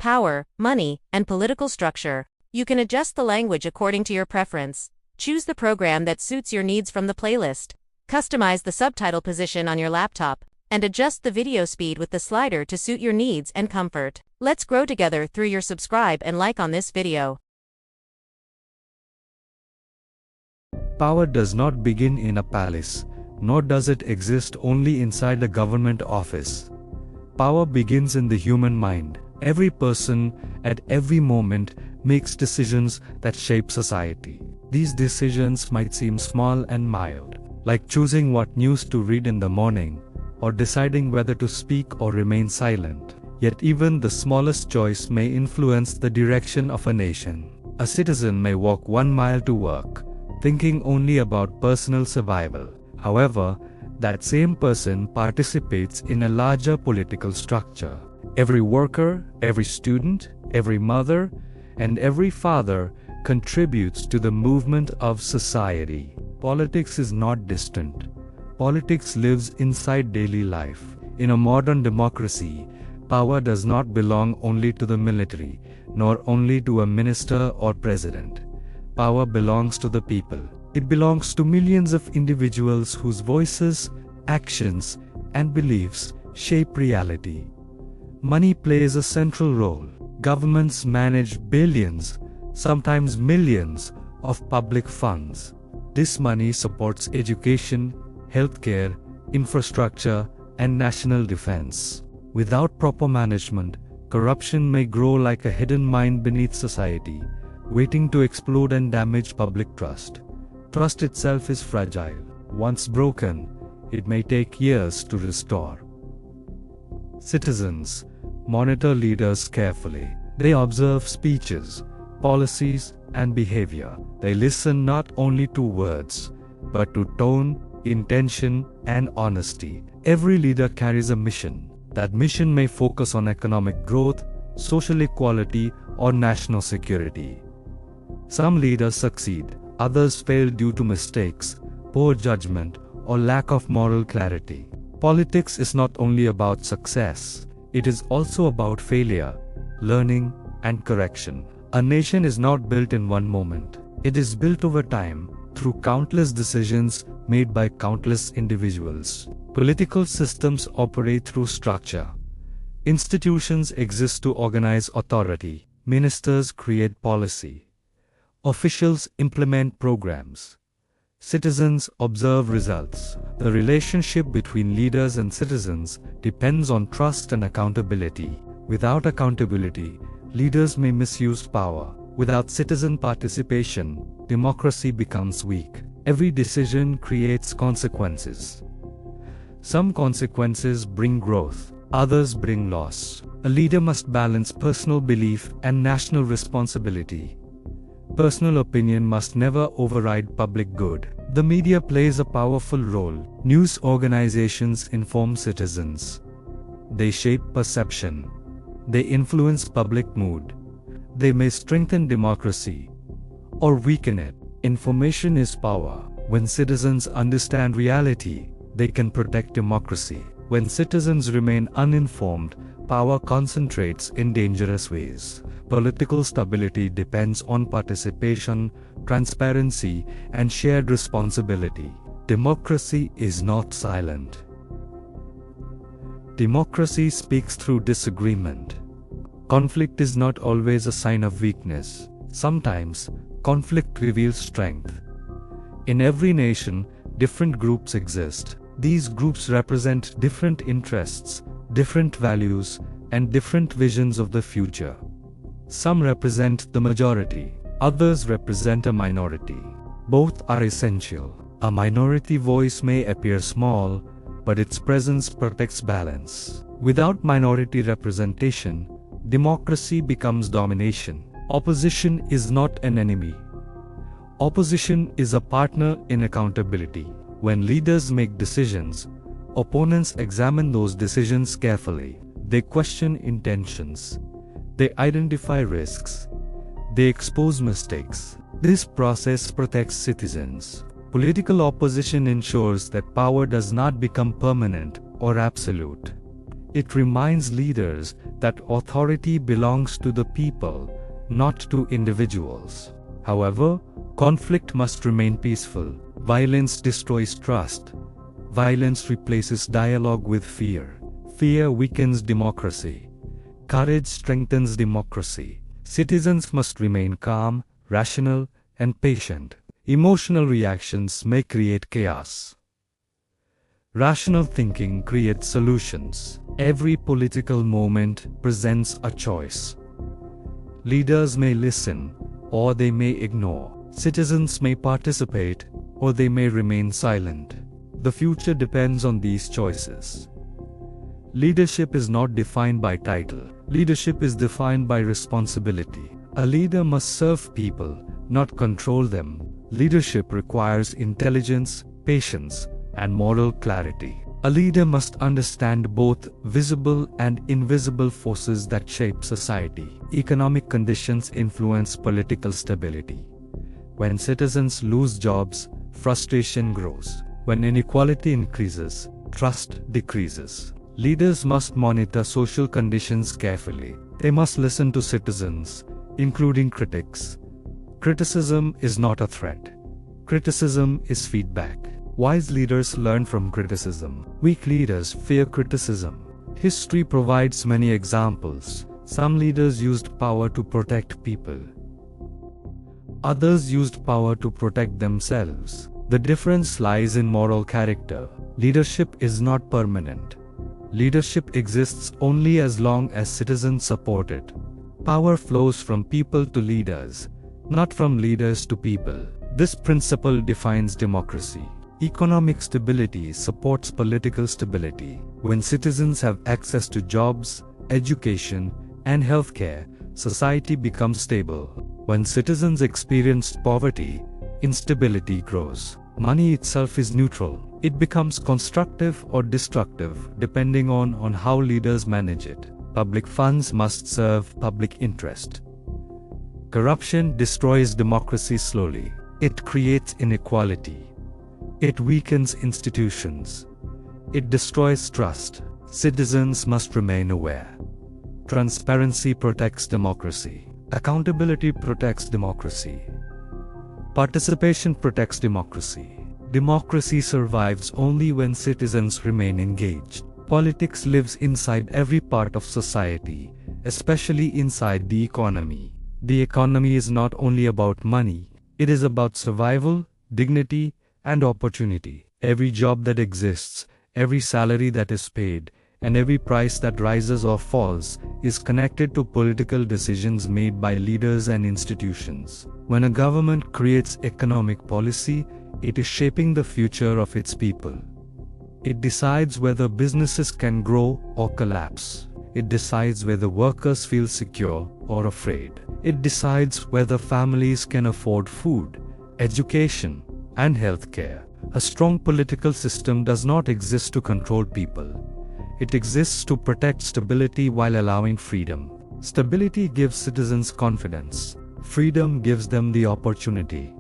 power, money, and political structure. You can adjust the language according to your preference. Choose the program that suits your needs from the playlist. Customize the subtitle position on your laptop, and adjust the video speed with the slider to suit your needs and comfort. Let's grow together through your subscribe and like on this video. Power does not begin in a palace, nor does it exist only inside a government office. Power begins in the human mind. Every person, at every moment, makes decisions that shape society. These decisions might seem small and mild, like choosing what news to read in the morning, or deciding whether to speak or remain silent. Yet even the smallest choice may influence the direction of a nation. A citizen may walk 1 mile to work, thinking only about personal survival. However, that same person participates in a larger political structure. Every worker, every student, every mother, and every father contributes to the movement of society. Politics is not distant. Politics lives inside daily life. In a modern democracy, power does not belong only to the military, nor only to a minister or president. Power belongs to the people. It belongs to millions of individuals whose voices, actions, and beliefs shape reality. Money plays a central role. Governments manage billions, sometimes millions, of public funds. This money supports education, healthcare, infrastructure, and national defense. Without proper management, corruption may grow like a hidden mine beneath society, waiting to explode and damage public trust. Trust itself is fragile. Once broken, it may take years to restore. Citizens monitor leaders carefully. They observe speeches, policies, and behavior. They listen not only to words, but to tone, intention, and honesty. Every leader carries a mission. That mission may focus on economic growth, social equality, or national security. Some leaders succeed, others fail due to mistakes, poor judgment, or lack of moral clarity. Politics is not only about success, it is also about failure, learning, and correction. A nation is not built in one moment. It is built over time, through countless decisions made by countless individuals. Political systems operate through structure. Institutions exist to organize authority. Ministers create policy. Officials implement programs. Citizens observe results. The relationship between leaders and citizens depends on trust and accountability. Without accountability, leaders may misuse power. Without citizen participation, democracy becomes weak. Every decision creates consequences. Some consequences bring growth, others bring loss. A leader must balance personal belief and national responsibility. Personal opinion must never override public good. The media plays a powerful role. News organizations inform citizens. They shape perception. They influence public mood. They may strengthen democracy or weaken it. Information is power. When citizens understand reality, they can protect democracy. When citizens remain uninformed, power concentrates in dangerous ways. Political stability depends on participation, transparency, and shared responsibility. Democracy is not silent. Democracy speaks through disagreement. Conflict is not always a sign of weakness. Sometimes, conflict reveals strength. In every nation, different groups exist. These groups represent different interests, different values, and different visions of the future. Some represent the majority, others represent a minority. Both are essential. A minority voice may appear small, but its presence protects balance. Without minority representation, democracy becomes domination. Opposition is not an enemy. Opposition is a partner in accountability. When leaders make decisions, opponents examine those decisions carefully. They question intentions. They identify risks. They expose mistakes. This process protects citizens. Political opposition ensures that power does not become permanent or absolute. It reminds leaders that authority belongs to the people, not to individuals. However, conflict must remain peaceful. Violence destroys trust. Violence replaces dialogue with fear. Fear weakens democracy. Courage strengthens democracy. Citizens must remain calm, rational, and patient. Emotional reactions may create chaos. Rational thinking creates solutions. Every political moment presents a choice. Leaders may listen, or they may ignore. Citizens may participate, or they may remain silent. The future depends on these choices. Leadership is not defined by title. Leadership is defined by responsibility. A leader must serve people, not control them. Leadership requires intelligence, patience, and moral clarity. A leader must understand both visible and invisible forces that shape society. Economic conditions influence political stability. When citizens lose jobs, frustration grows. When inequality increases, trust decreases. Leaders must monitor social conditions carefully. They must listen to citizens, including critics. Criticism is not a threat. Criticism is feedback. Wise leaders learn from criticism. Weak leaders fear criticism. History provides many examples. Some leaders used power to protect people. Others used power to protect themselves. The difference lies in moral character. Leadership is not permanent. Leadership exists only as long as citizens support it. Power flows from people to leaders, not from leaders to people. This principle defines democracy. Economic stability supports political stability. When citizens have access to jobs, education, and healthcare, society becomes stable. When citizens experience poverty, instability grows. Money itself is neutral. It becomes constructive or destructive depending on how leaders manage it. Public funds must serve public interest. Corruption destroys democracy slowly. It creates inequality. It weakens institutions. It destroys trust. Citizens must remain aware. Transparency protects democracy. Accountability protects democracy. Participation protects democracy. Democracy survives only when citizens remain engaged. Politics lives inside every part of society, especially inside the economy. The economy is not only about money, it is about survival, dignity, and opportunity. Every job that exists, every salary that is paid, and every price that rises or falls is connected to political decisions made by leaders and institutions. When a government creates economic policy, it is shaping the future of its people. It decides whether businesses can grow or collapse. It decides whether workers feel secure or afraid. It decides whether families can afford food, education, and healthcare. A strong political system does not exist to control people. It exists to protect stability while allowing freedom. Stability gives citizens confidence. Freedom gives them the opportunity.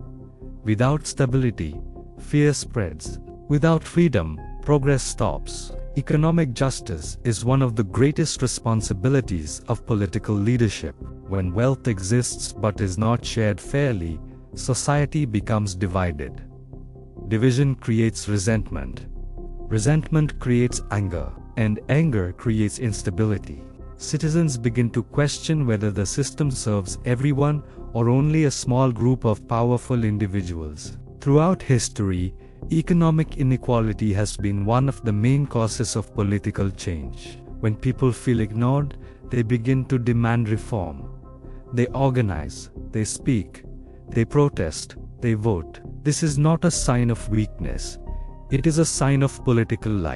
Without stability, fear spreads. Without freedom, progress stops. Economic justice is one of the greatest responsibilities of political leadership. When wealth exists but is not shared fairly, society becomes divided. Division creates resentment. Resentment creates anger, and anger creates instability. Citizens begin to question whether the system serves everyone or only a small group of powerful individuals. Throughout history, economic inequality has been one of the main causes of political change. When people feel ignored, they begin to demand reform. They organize, they speak, they protest, they vote. This is not a sign of weakness. It is a sign of political life.